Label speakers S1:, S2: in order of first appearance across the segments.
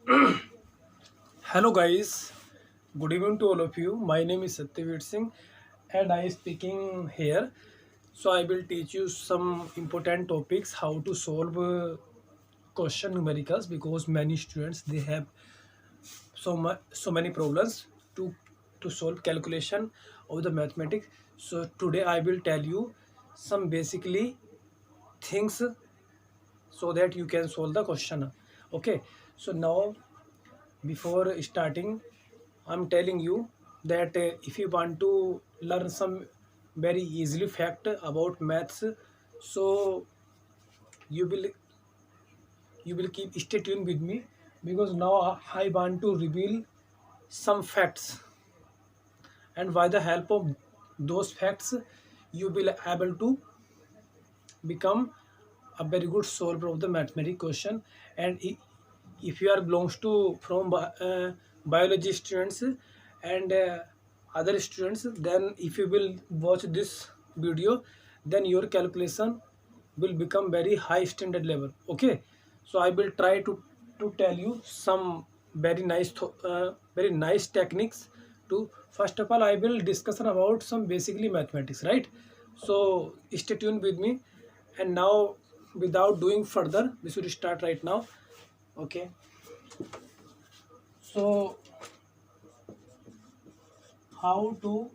S1: Hello guys, good evening to all of you. My name is Satyaveer Singh and I am speaking here. So I will teach you some important topics how to solve question numericals because many students they have so many problems to solve calculation of the mathematics. So today I will tell you some basically things so that you can solve the question. Okay, so now before starting I'm telling you that if you want to learn some very easily fact about maths, so you will you will keep stay tuned with me because now I want to reveal some facts, and by the help of those facts you will able to become a very good solver of the mathematical question. And if you are belongs to from biology students and other students, then if you will watch this video, then your calculation will become very high standard level. Okay, so I will try to tell you some very nice techniques to. First of all, I will discuss about some basically mathematics, right? So stay tuned with me. And now, without doing further, we should start right now. Okay, so how to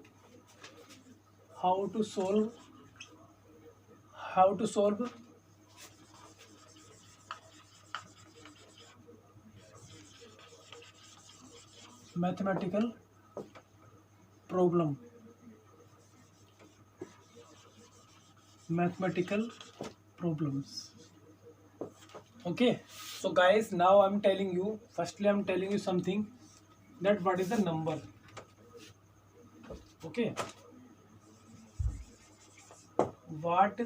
S1: how to solve how to solve mathematical problem, mathematical problems. Okay, so guys, now I'm telling you, firstly I'm telling you something, that what is the number. Okay, what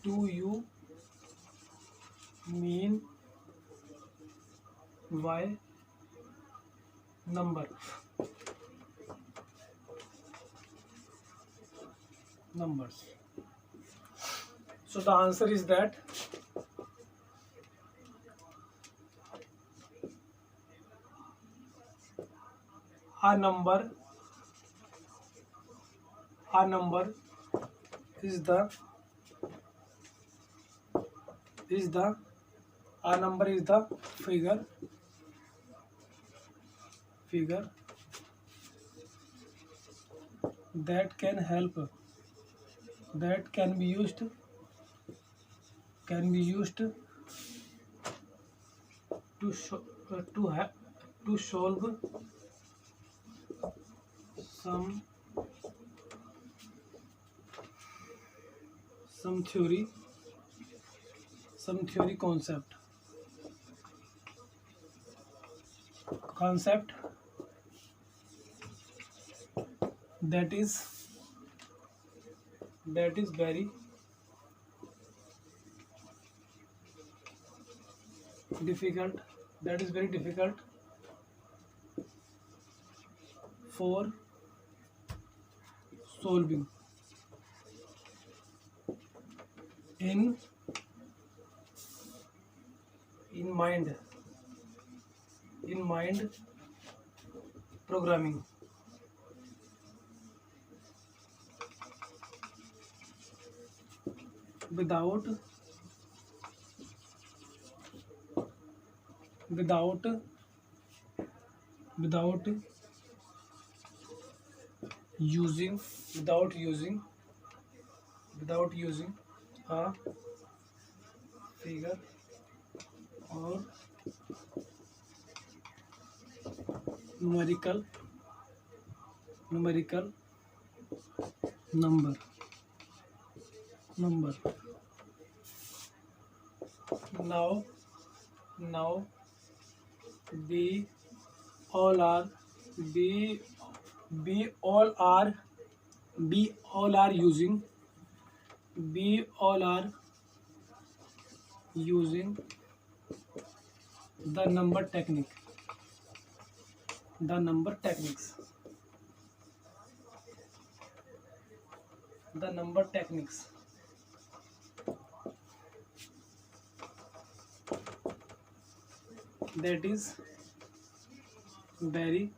S1: do you mean by number? Numbers. So the answer is that a number a number is the a number is the figure that can help that can be used to show, to solve some some theory concept that is very difficult for solving in in mind programming. without without without using a figure or numerical number. Now we all are we we all are we all are using we all are using the number technique the number techniques the number techniques. that is very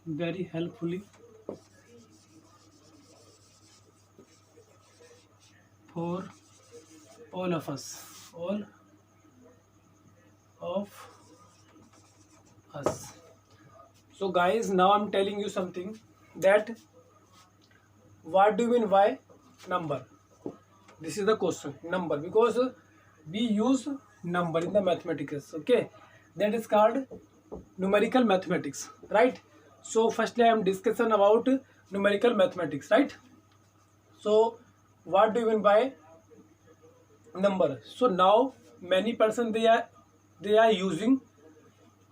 S1: very helpfully for all of us, all of us. So guys, now I'm telling you something, that what do you mean by number? This is the question, number, because we use number in the mathematics. Okay, that is called numerical mathematics, right? So firstly I am discussion about numerical mathematics, right? So what do you mean by number? So now many person they are using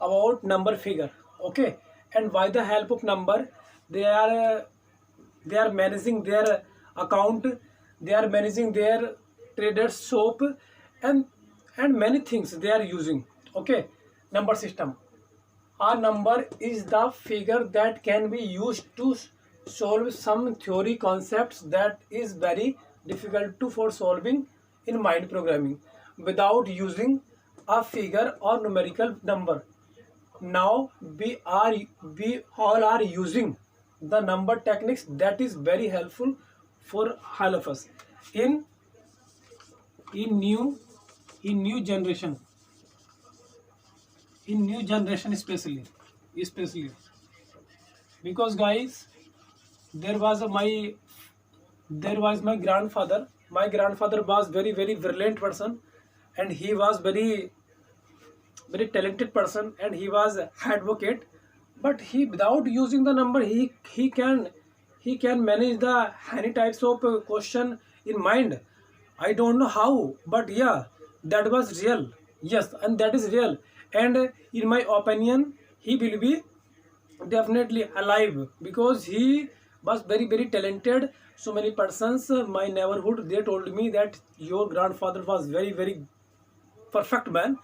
S1: about number figure. Okay, and by the help of number they are they are managing their account, they are managing their traders shop, and many things they are using. Okay, number system. A number is the figure that can be used to solve some theory concepts that is very difficult to for solving in mind programming without using a figure or numerical number. Now we all are using the number techniques that is very helpful for all of us in in new in new generation, especially because guys, there was a, my there was my grandfather. My grandfather was very brilliant person, and he was very talented person, and he was advocate. But he, without using the number, he can manage the any types of question in mind. I don't know how, but yeah, that was real. Yes, and that is real. And in my opinion, he will be definitely alive, because he was very talented. So many persons, my neighborhood, they told me that your grandfather was very perfect man.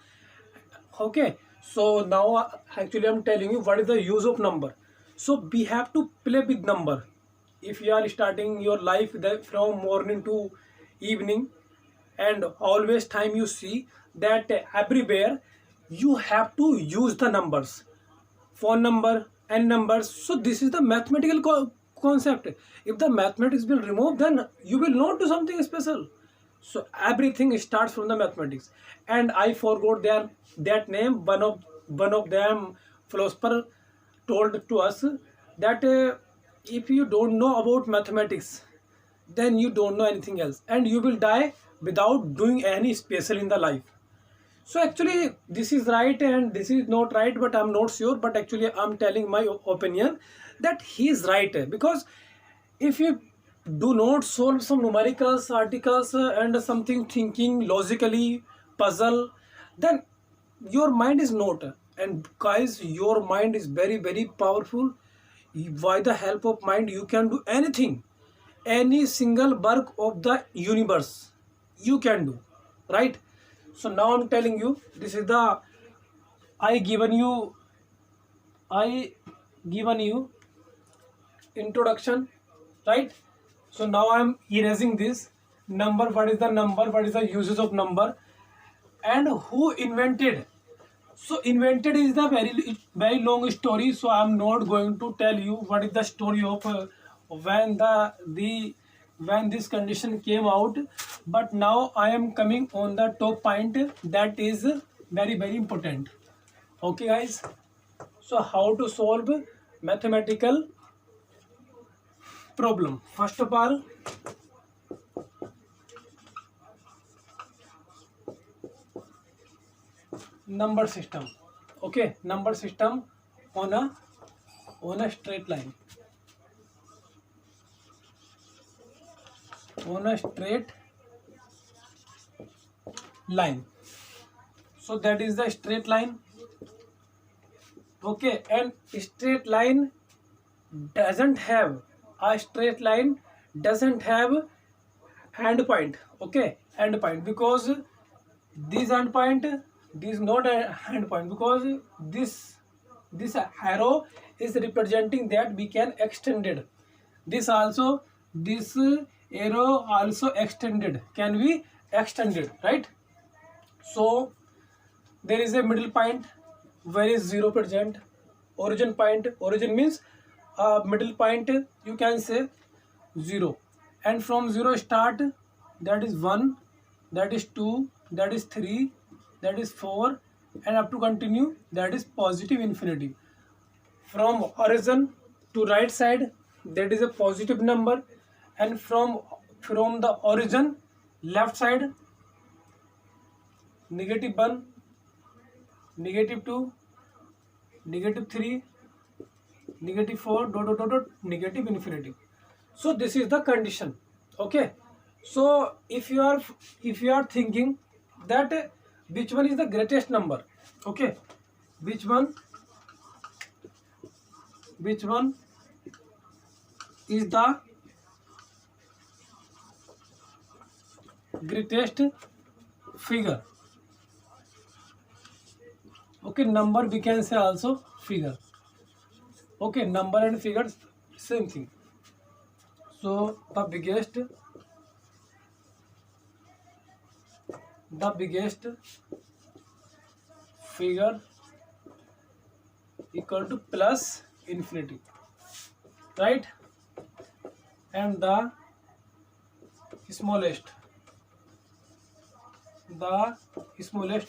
S1: Okay, so now actually I'm telling you what is the use of number. So we have to play with number. If you are starting your life from morning to evening, and always time you see that everywhere you have to use the numbers, phone number and numbers. So this is the mathematical concept. If the mathematics will remove, then you will not do something special. So everything starts from the mathematics. And I forgot that name. One of them philosopher told to us that if you don't know about mathematics, then you don't know anything else, and you will die without doing any special in the life. So actually this is right and this is not right, but I'm not sure. But actually I'm telling my opinion that he is right, because if you do not solve some numericals, articles, and something thinking logically, puzzle, then your mind is not. And guys, your mind is very powerful. By the help of mind, you can do anything, any single work of the universe you can do, right? So now I'm telling you, this is the i given you I given you introduction, right? So now I'm erasing this number. What is the number? What is the uses of number? And who invented? So invented is the very long story. So I'm not going to tell you what is the story of when the when this condition came out. But now I am coming on the top point that is very important. Okay, guys. So how to solve mathematical problem? First of all, number system. Okay, number system on a straight line. On a straight line. So that is the straight line. Okay, and straight line doesn't have end point. Okay, end point, because this end point, this is not a end point, because this arrow is representing that we can extend it. This also, this arrow also extended, can be extended, right? So there is a middle point where is 0 present. Origin point, origin means middle point, you can say 0, and from 0 start, that is 1, that is 2, that is 3, that is 4, and up to continue, that is positive infinity. From origin to right side, that is a positive number, and from the origin left side, -1, -2, -3, -4, dot dot dot dot, negative infinity. So this is the condition. Okay, so if you are thinking that which one is the greatest number, okay, which one is the greatest figure, okay, number we can say also figure, okay, number and figure same thing. So the biggest figure equal to plus infinity, right? And the smallest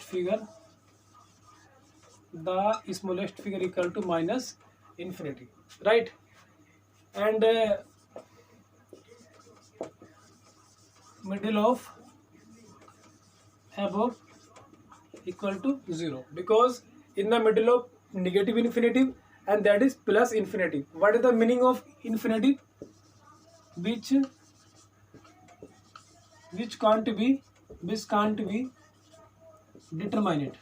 S1: figure equal to minus infinity, right? And middle of above equal to 0, because in the middle of negative infinity, and that is plus infinity. What is the meaning of infinity? Which can't be determined.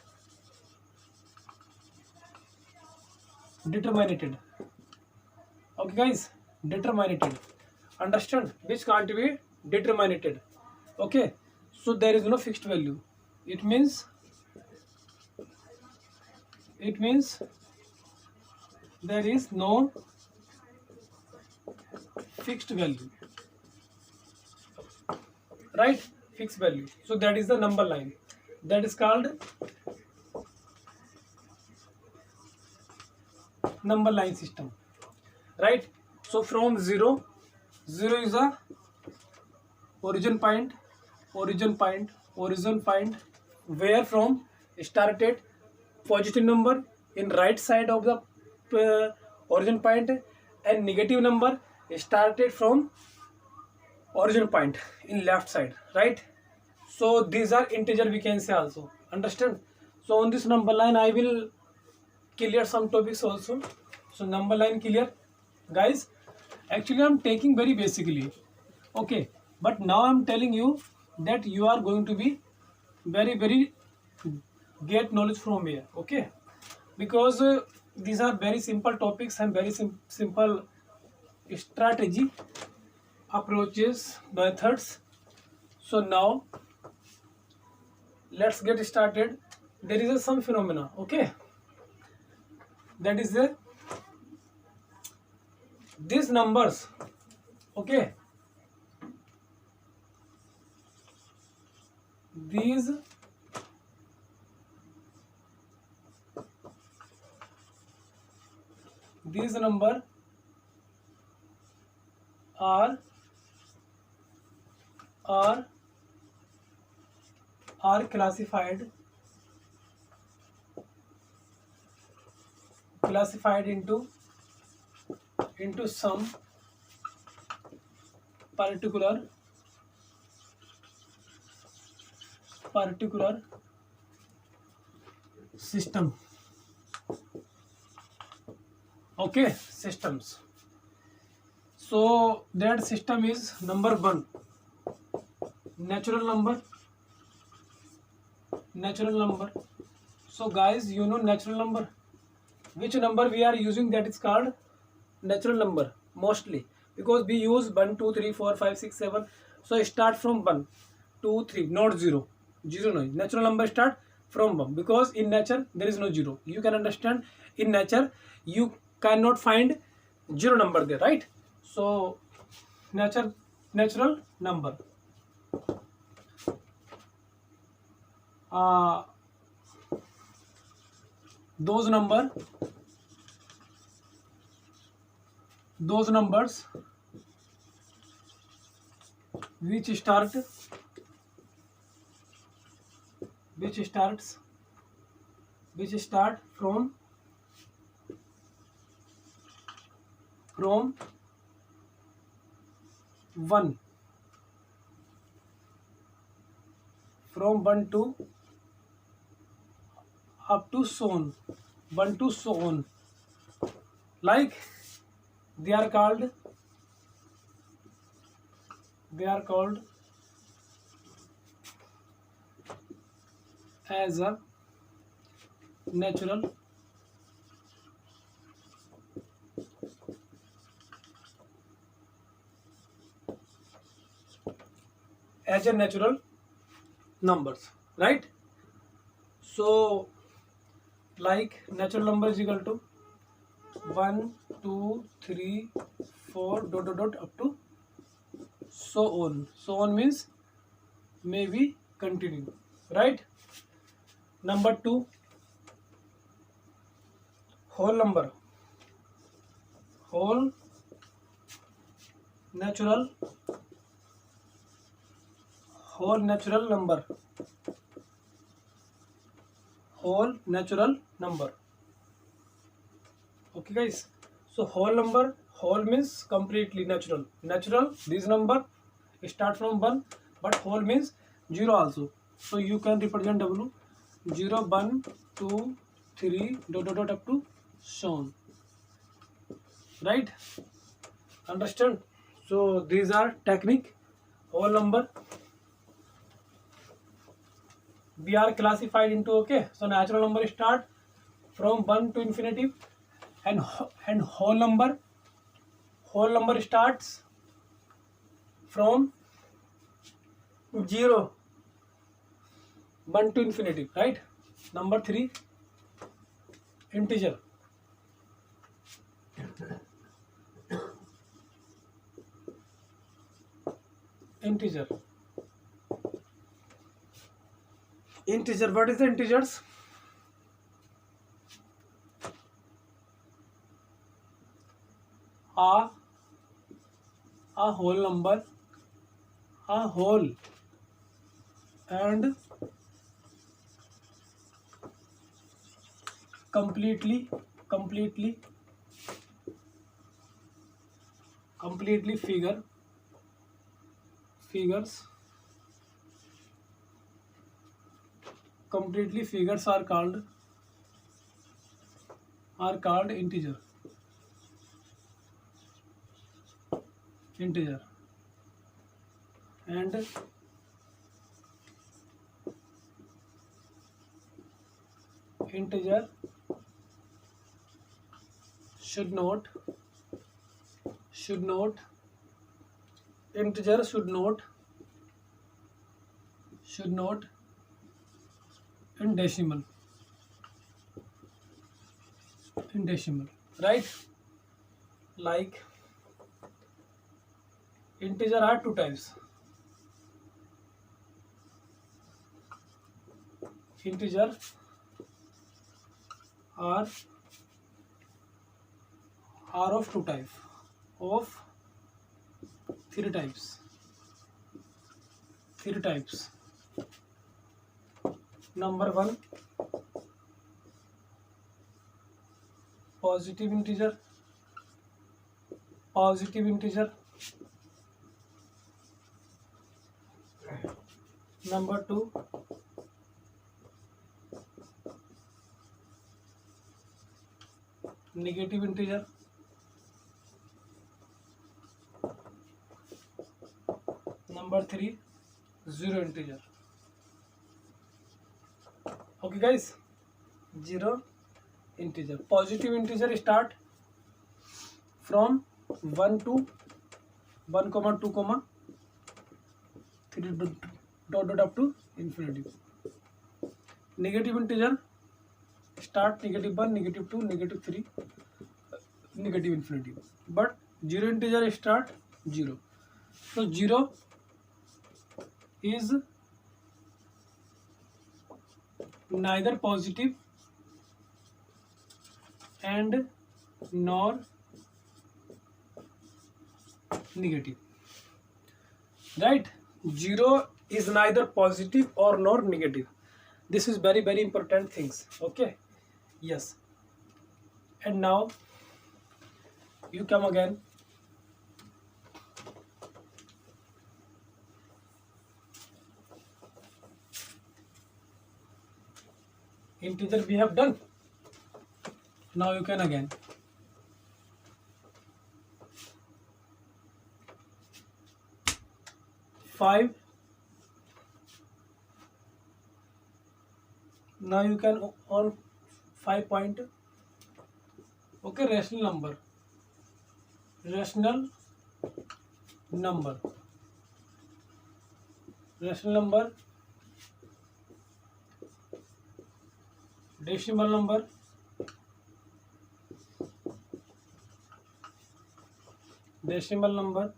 S1: Okay guys, determined, understand? Which can't be determined. Okay, so there is no fixed value. It means there is no fixed value, right? Fixed value. So that is the number line, that is called number line system, right? So from 0 is a origin point, where from started positive number in right side of the origin point, and negative number started from origin point in left side, right? So these are integer, we can say also, understand? So on this number line I will clear some topics also. So number line clear, guys. Actually I'm taking very basically, okay, but now I'm telling you that you are going to be very get knowledge from here, okay, because these are very simple topics and very simple strategy, approaches, methods. So now let's get started. There is some phenomena, okay, that is these numbers, okay, these number are classified into some particular system, okay, systems. So that system is number 1, natural number. So guys, you know natural number, which number we are using, that is called natural number mostly, because we use 1 2 3 4 5 6 7. So start from 1 2 3, not 0 no. Natural number start from 1, because in nature there is no 0. You can understand, in nature you cannot find 0 number there, right? So nature natural number. uh, those numbers which start from 1, from 1 to up to so on, 1 to so on, like they are called as a natural numbers, right? So like natural number is equal to 1 2 3 4 dot dot dot up to so on. So on means may we continue, right? Number 2, whole number, whole natural number, whole natural number. Okay guys, so whole means completely natural. This number start from 1, but whole means 0 also. So you can represent W 0 1 2 3 dot dot dot up to so on, right? Understand? So these are technique. Whole number we are classified into, okay, so natural number start from 1 to infinity, and whole number starts from 0 1 to infinity, right? Number 3, integer. What is the integers? A whole number, a whole and completely figures are called integer. And integer should not in decimal, right? Like integer are two types. Integer are of two types, of three types. Number 1, positive integer. Number 2, negative integer. Number 3, zero integer. Okay guys, zero integer. Positive integer start from 1 to 1, 2, 3 dot dot up to infinity. Negative integer start -1, -2, -3, negative infinity. But zero integer start 0. So 0 is neither positive and nor negative, right? 0 is neither positive or nor negative. This is very very important things. Okay, yes. And now you come again. Integer we have done. Now you can again. 5. Now you can on 5 point. Okay, rational number. Rational number. Rational number. Decimal number. Decimal number.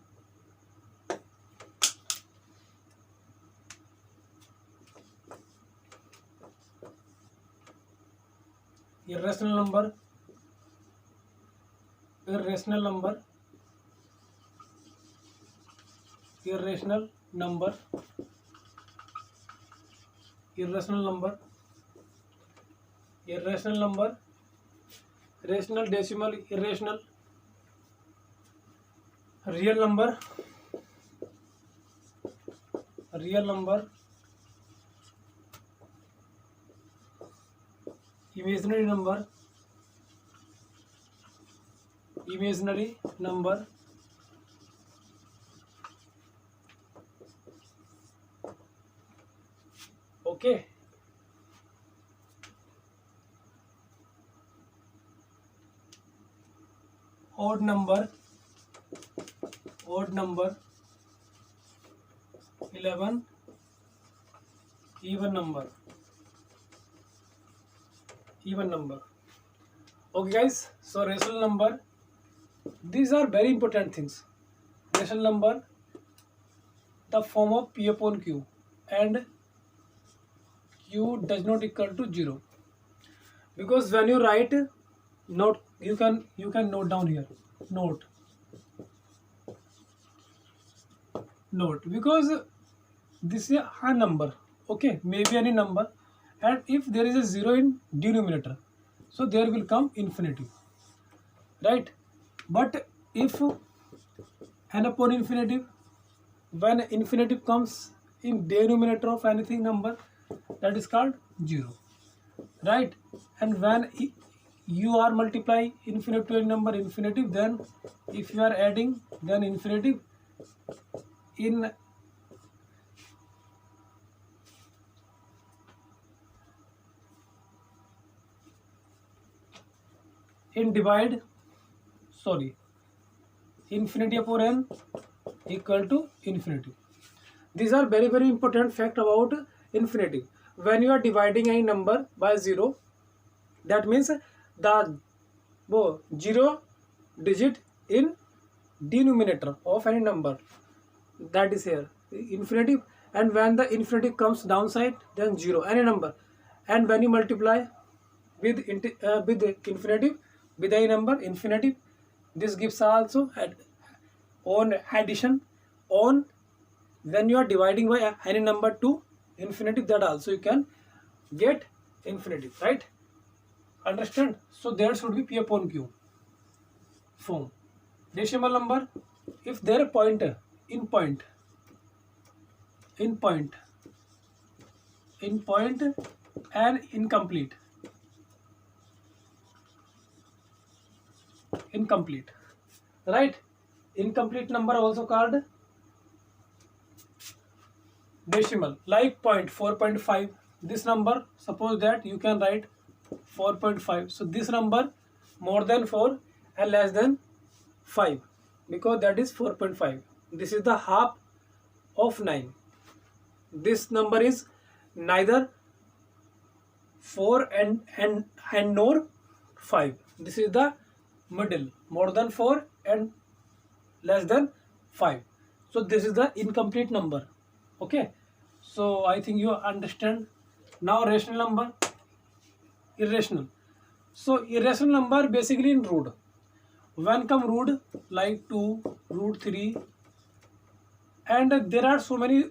S1: Irrational number. Irrational number. Irrational number. Irrational number. Irrational number. Rational, decimal, irrational. Real number. Real number. Imaginary number. Imaginary number. Okay. Odd number. Odd number. 11. Even number. Even number. Okay guys, so rational number, these are very important things. Rational number, the form of P upon Q, and Q does not equal to 0, because when you write note, you can note down here, note, because this is a number, okay, maybe any number, and if there is a 0 in denominator, so there will come infinity, right? But if n upon infinitive, when infinitive comes in denominator of anything number, that is called 0, right? And when you are multiply infinitive to any number infinitive, then if you are adding, then infinitive in divide, sorry, infinity upon n equal to infinity. These are very very important fact about infinity. When you are dividing any number by 0, that means the 0 digit in denominator of any number, that is here infinitive, and when the infinitive comes downside, then 0 any number, and when you multiply with infinitive with any number infinitive, this gives also on addition on when you are dividing by any number to infinitive, that also you can get infinitive, right? Understand? So there should be P upon Q form. Decimal number, if there a pointer in point and incomplete, right? Incomplete number also called decimal, like 4.5. This number, suppose that you can write 4.5, so this number more than 4 and less than 5, because that is 4.5. This is the half of 9. This number is neither 4 and nor 5. This is the middle, more than 4 and less than 5. So this is the incomplete number. Okay, so I think you understand. Now rational number, irrational. So irrational number basically in root. When come root like 2, root 3, and there are so many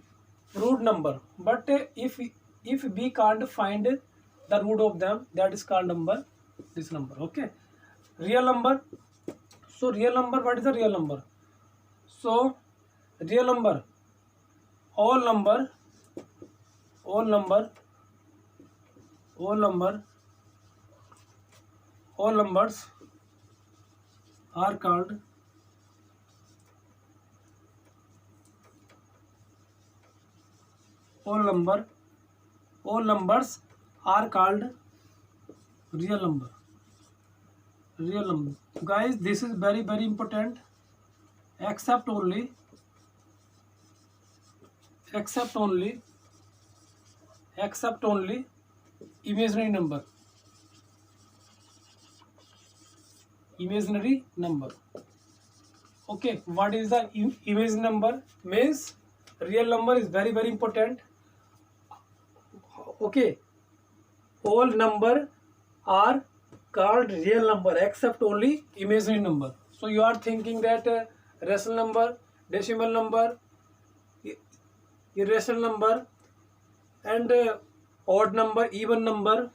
S1: root number, but if we can't find the root of them, that is called number, this number. Okay, real number. So real number, what is the real number? So real number, all number, all number, all number, all numbers are called all numbers are called real number. Real number, guys, this is very very important. Except only imaginary number. Imaginary number. Okay, what is the imaginary number? Means real number is very very important. Okay, all number are called real number except only imaginary number. So you are thinking that rational number, decimal number, irrational number, and odd number, even number,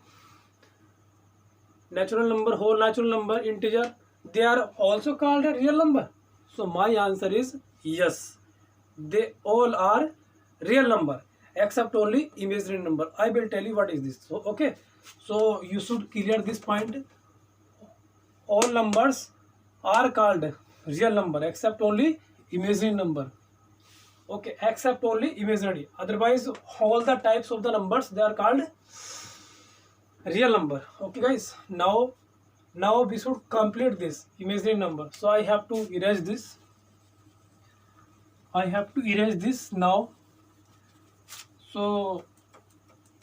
S1: natural number, whole natural number, integer, they are also called a real number. So my answer is yes, they all are real number except only imaginary number. I will tell you what is this. So okay, so you should clear this point. All numbers are called real number except only imaginary number. Okay, except only imaginary, otherwise all the types of the numbers, they are called real number. Okay guys, now we should complete this imaginary number. So I have to erase this. Now. So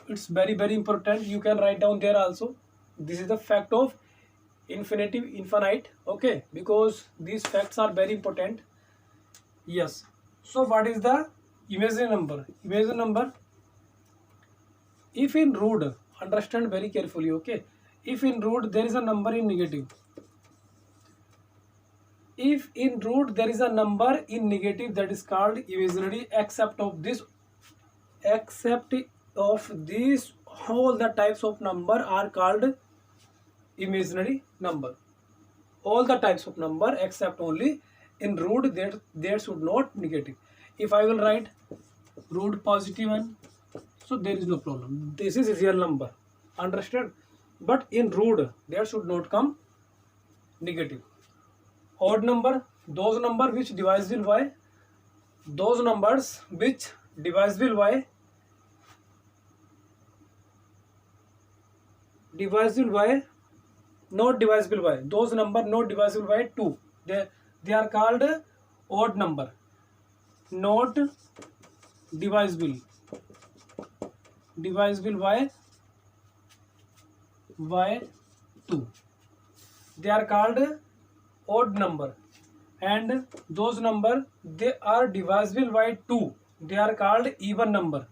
S1: it's very very important. You can write down there also. This is the fact of infinite. Okay, because these facts are very important. Yes. So what is the imaginary number? Imaginary number, if in root, understand very carefully. Okay, if in root there is a number in negative, if in root there is a number in negative, that is called imaginary. Except of this all the types of number are called imaginary number. All the types of number except only in root there should not negative. If I will write root positive 1, so there is no problem, this is a real number, understand. But in root there should not come negative. Odd number, those number which divisible by, those numbers which divisible by not divisible by, those number not divisible by 2, they are called odd number. Not divisible by 2, they are called odd number. And those number they are divisible by 2, they are called even number.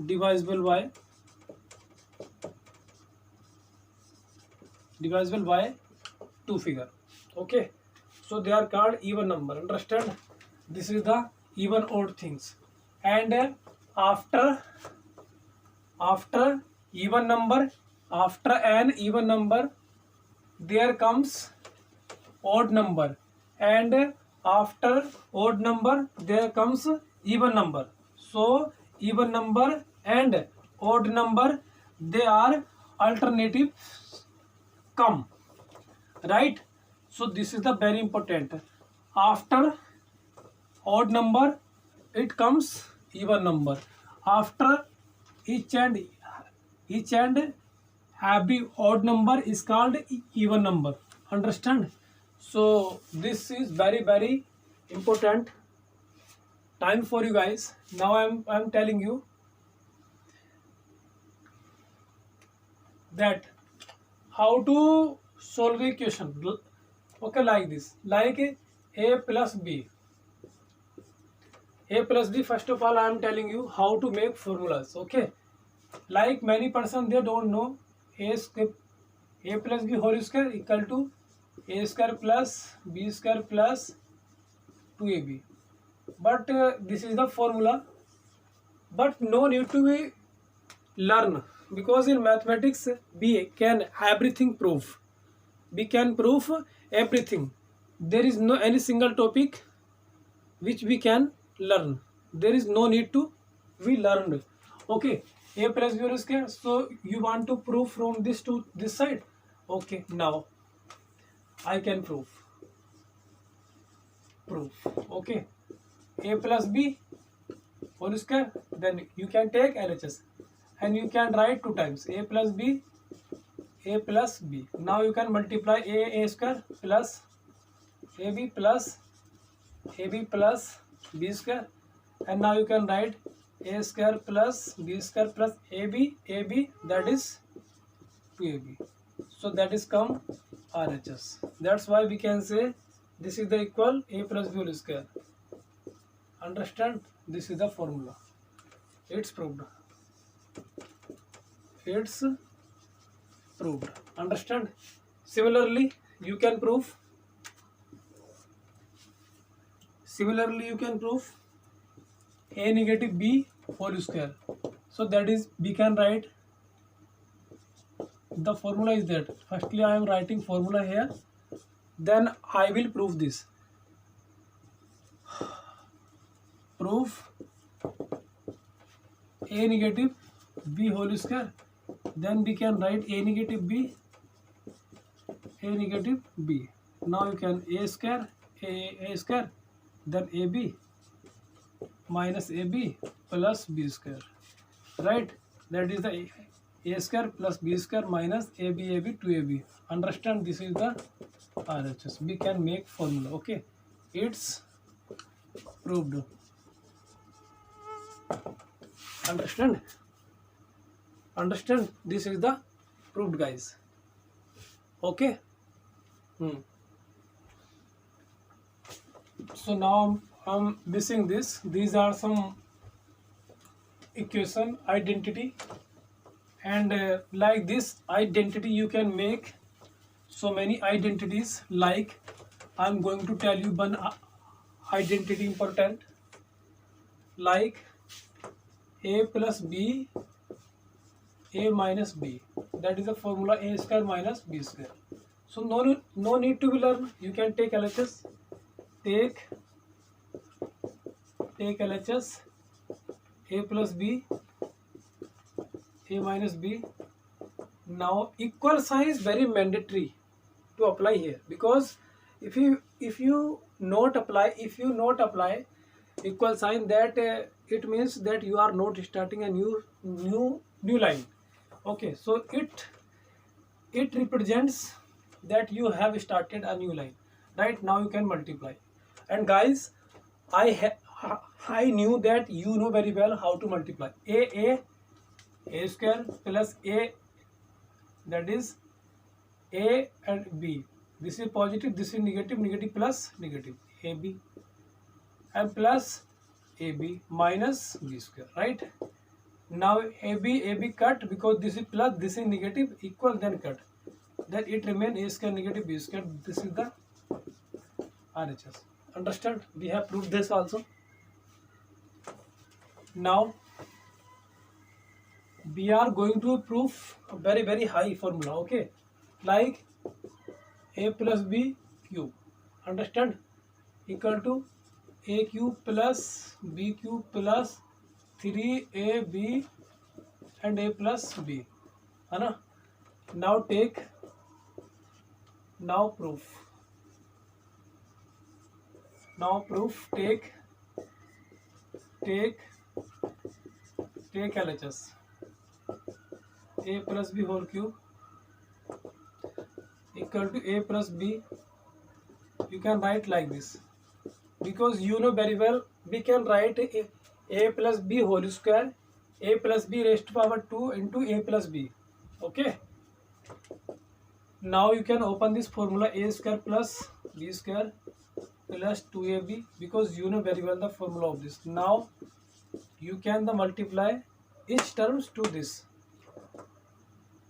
S1: Divisible by 2 figure. Okay, so they are called even number, understand. This is the even odd things. And after even number, after an even number there comes odd number, and after odd number there comes even number. So even number and odd number, they are alternative come, right? So this is the very important. After odd number it comes even number. After each and every odd number is called even number, understand. So this is very very important time for you guys. Now I'm telling you that how to solve a question. Okay, like this, like a plus b. A plus b, first of all I am telling you how to make formulas. Okay, like many person they don't know a plus b whole square equal to a square plus b square plus 2ab, but this is the formula, but no need to be learn, because in mathematics we can everything prove, we can prove everything. There is no any single topic which we can learn, there is no need to be learned. Okay, a plus b whole square, so you want to prove from this to this side. Okay, now I can prove. Okay, a plus b whole square, then you can take LHS and you can write two times a plus b, a plus b. Now you can multiply a square plus ab plus b square, and now you can write a square plus b square plus ab, that is 2ab. So that is come RHS. That's why we can say this is the equal a plus b whole square. Understand? This is the formula. It's proved. It's proved. Understand? Similarly, you can prove. A negative b whole square. So that is, we can write, the formula is that. Firstly, I am writing formula here. Then I will prove this. Proof a negative b whole square. Then we can write a negative b. Now you can a square, then ab minus ab plus b square. Right? That is the a square plus b square minus ab 2ab. Understand? This is the RHS. We can make formula. Okay, it's proved. Understand? This is the proved, guys. Okay. So now I'm missing this. These are some equation identity, and like this identity you can make so many identities. Like I'm going to tell you one identity important, like a plus b, a minus b. That is the formula a square minus b square. So no need to be learn. You can take LHS. Take LHS. A plus b, a minus b. Now equal sign is very mandatory to apply here, because if you not apply equal sign, that it means that you are not starting a new line. Okay, so it represents that you have started a new line. Right? Now you can multiply. And guys, I knew that you know very well how to multiply. A square plus a, that is a and b. This is positive, this is negative, negative plus negative, ab, and plus ab minus b square. Right? Now ab cut, because this is plus, this is negative, equal, then cut. Then it remains a square negative b square. This is the RHS. Understand? We have proved this also. Now we are going to prove a very high formula. Okay, like a plus b cube. Understand? Equal to a cube plus b cube plus 3ab and a plus b. है ना? Now proof. Take LHS. A plus b whole cube equal to a plus b. You can write like this, because you know very well we can write a plus b whole square, a plus b raised to power 2 into a plus b. Okay. Now you can open this formula, a square plus b square plus 2ab, because you know very well the formula of this. Now you can the multiply each terms to this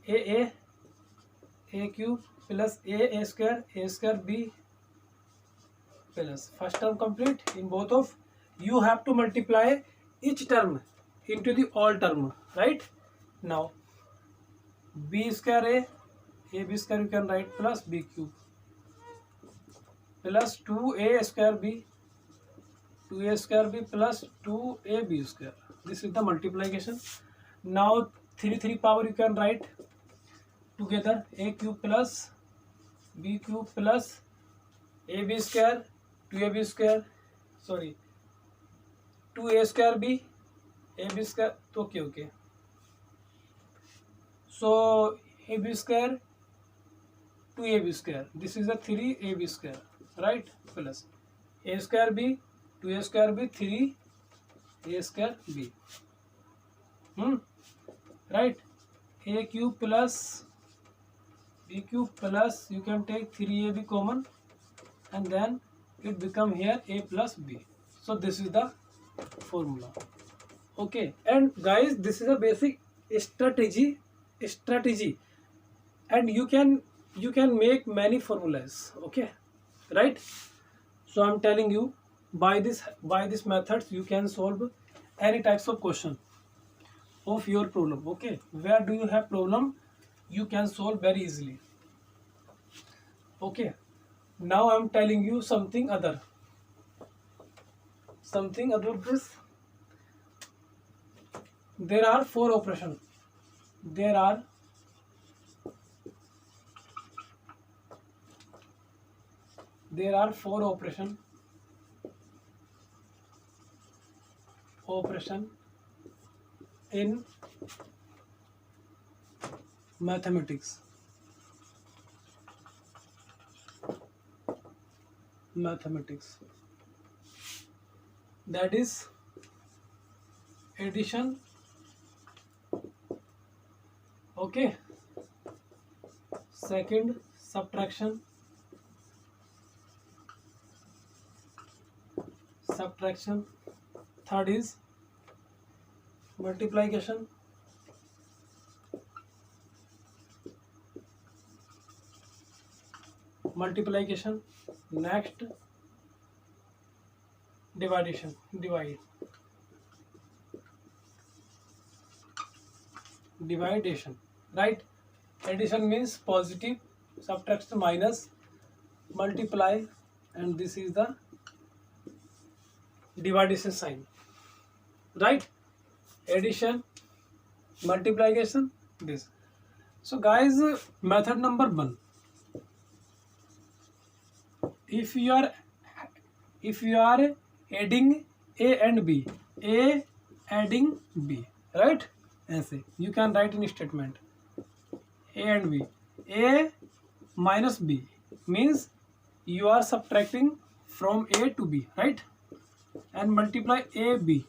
S1: a cube plus a square b plus first term complete. In both of you have to multiply each term into the all term, right? Now b square a b square you can write plus b cube plus 2a square b 2a square b plus 2ab square. This is the multiplication. Now 3 power you can write together, a cube plus b cube plus ab square 2ab square, sorry 2a square b ab square. Okay, so ab square 2ab square, this is the 3ab square, right? Plus a square b 2a square b 3a square b, right? A cube plus b cube plus you can take 3ab common and then it become here a plus b. So this is the formula. Okay, and guys, this is a basic strategy, and you can make many formulas. Okay, right? So I'm telling you, by this methods you can solve any types of question of your problem. Okay, where do you have problem, you can solve very easily. Okay, now I'm telling you something other this. There are four operations. There are four operation in mathematics. That is addition, okay, second subtraction, third is multiplication, next dividation, right? Addition means positive, subtraction minus, multiply, and this is the division sign, right? Addition, multiplication, this. So guys, method number 1, if you are adding a and b, a adding b, right? ऐसे you can write in statement a and b. A minus b means you are subtracting from a to b, right? And multiply a b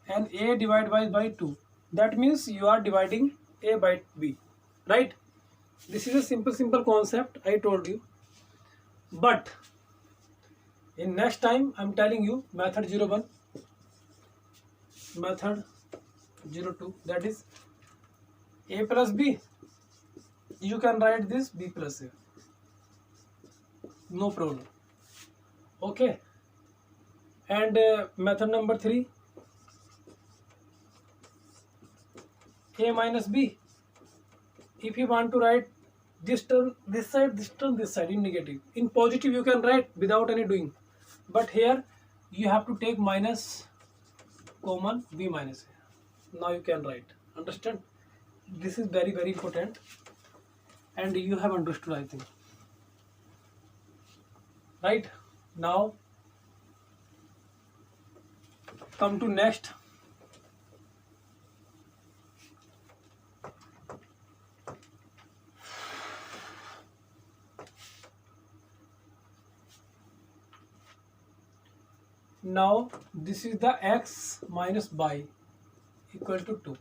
S1: and a divided by 2, that means you are dividing a by b, right? This is a simple concept I told you. But in next time I'm telling you method 01, method 02, that is a plus b, you can write this b plus a, no problem. Okay, and method number 3, a minus b, if you want to write this term this side, this term this side in negative, in positive you can write without any doing, but here you have to take minus common, b minus a. Now you can write, understand? This is very important and you have understood, I think, right? Now come to next. Now this is the x minus y equal to 2,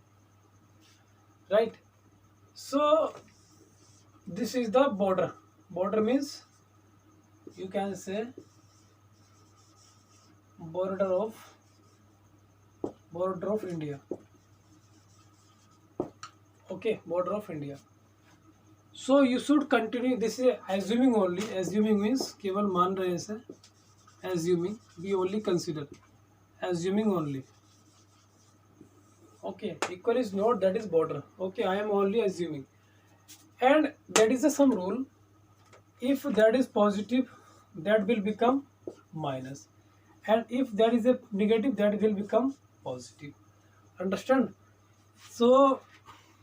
S1: right? So this is the border means you can say border of India. Okay, border of India. So you should continue. This is assuming only. Assuming means केवल मान रहे हैं sir. Assuming, we only consider. Assuming only. Okay, equal is not, that is border. Okay, I am only assuming. And that is some rule. If that is positive, that will become minus. And if that is a negative, that will become positive. Understand? So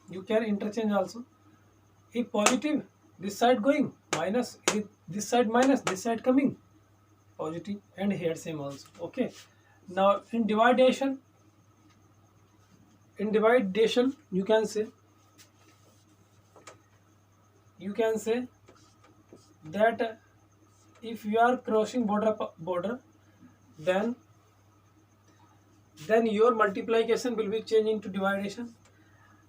S1: you can interchange also. If positive, this side going minus, if this side minus, this side coming positive, and here same also. Okay. Now in dividation you can say that if you are crossing border, then your multiplication will be changed into dividation,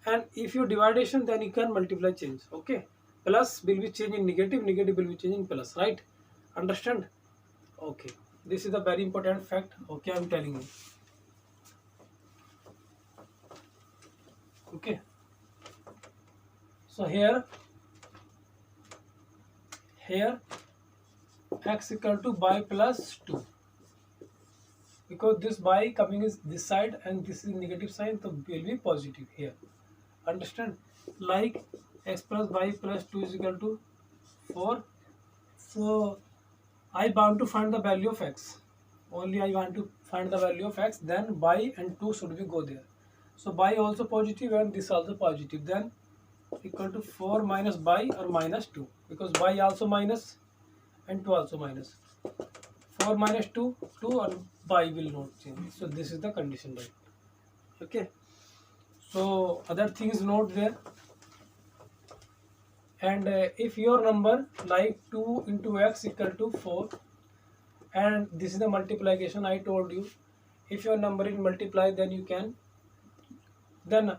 S1: and if your dividation, then you can multiply change. Okay, plus will be changed in negative, negative will be changed in plus, right? Understand? Okay, this is the very important fact. Okay, I am telling you. Okay, so here x equal to by plus 2, because this by coming is this side and this is negative sign, so will be positive here. Understand? Like x plus y plus 2 is equal to 4. So I want to find the value of x. Only I want to find the value of x. Then by and 2 should be go there. So by also positive and this also positive. Then equal to 4 minus by or minus 2. Because by also minus and 2 also minus. 4 minus 2, 2 or by will not change. So this is the condition, right? Okay. So other thing is not there. And if your number like 2 into x equal to 4, and this is the multiplication I told you, if your number is multiply, then you can, then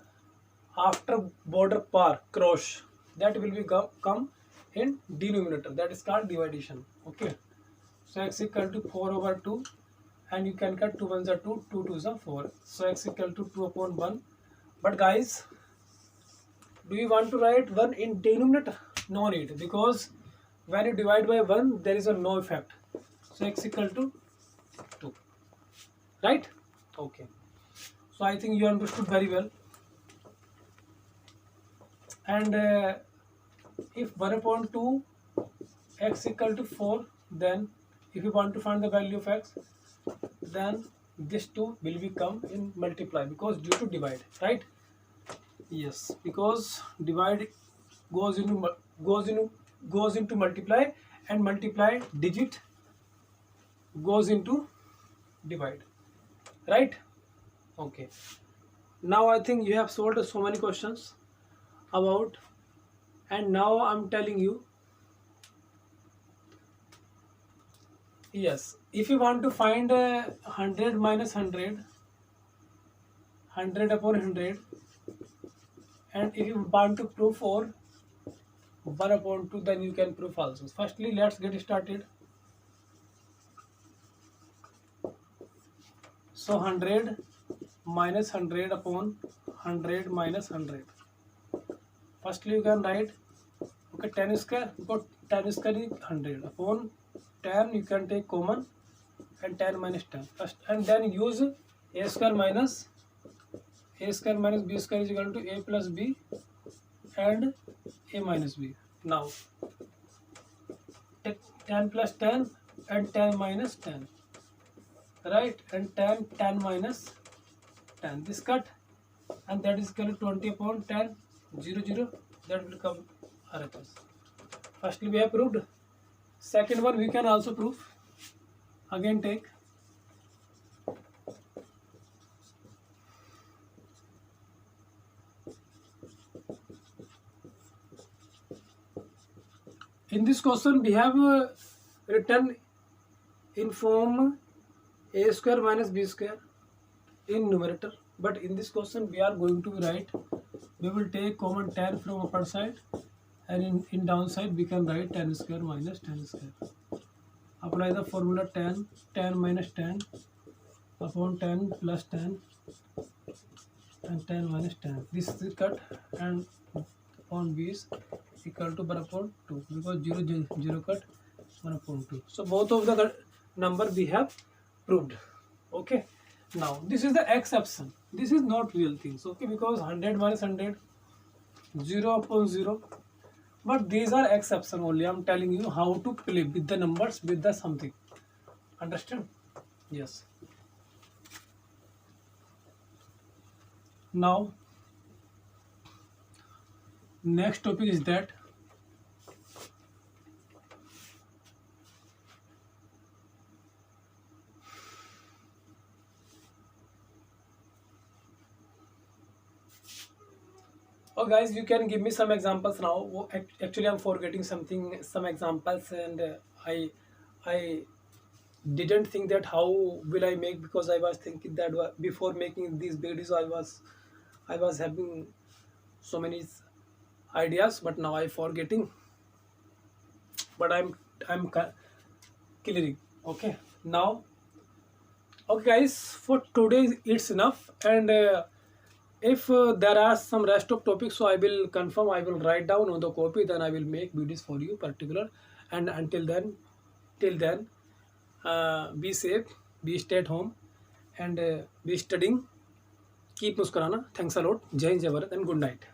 S1: after border par cross, that will be come in denominator, that is called division. Okay, so x equal to 4 over 2, and you can cut 2 ones are 2, 2 twos are 4, so x equal to 2 upon 1. But guys, do you want to write 1 in denominator? No need, because when you divide by 1, there is a no effect. So x equal to 2, right? Okay, so I think you understood very well. And if 1 upon 2 x equal to 4, then if you want to find the value of x, then this 2 will become in multiply, because due to divide, right? Yes, because divide goes into multiply, and multiply digit goes into divide, right? Okay, now I think you have solved so many questions about, and now I'm telling you, yes, if you want to find 100 minus 100, 100 upon 100, and if you want to prove for 1 upon 2, then you can prove also. Firstly, let's get started. So 100 minus 100 upon 100 minus 100. Firstly, you can write, okay, 10 square, because 10 square is 100 upon 10, you can take common, and 10 minus 10 first, and then use a square minus b square is equal to a plus b and a minus b. Now 10 plus 10 and 10 minus 10, right? And 10 minus 10, this cut, and that is equal to 20 upon 10, 0 0, that will come RHS. Firstly we have proved. Second one we can also prove. Again take in this question we have written in form a square minus b square in numerator, but in this question we are going to write, we will take common 10 from upper side, and in downside we can write 10 square minus 10 square. Apply the formula 10 minus 10 upon 10 plus 10 and 10 minus 10. This is cut, and upon b is equal to 1 upon 2, because 0 cut 1 upon 2. So both of the number we have proved. Okay. Now this is the exception. This is not real things. Okay, because 100 minus 100, 0 upon 0. But these are exception only. I'm telling you how to play with the numbers, with the something. Understand? Yes. Now next topic is that oh guys, you can give me some examples now. Actually I'm forgetting some examples, and I didn't think that how will I make, because I was thinking that before making these videos I was having so many ideas, but now I forgetting, but I'm clearing. Okay. Now, okay guys, for today it's enough, and if there are some rest of topics, so I will confirm, I will write down on the copy, then I will make videos for you particular. And until then, till then, be safe, be stay at home, and be studying, keep muskurana. Thanks a lot. Jai Hind, Jai Bharat, and good night.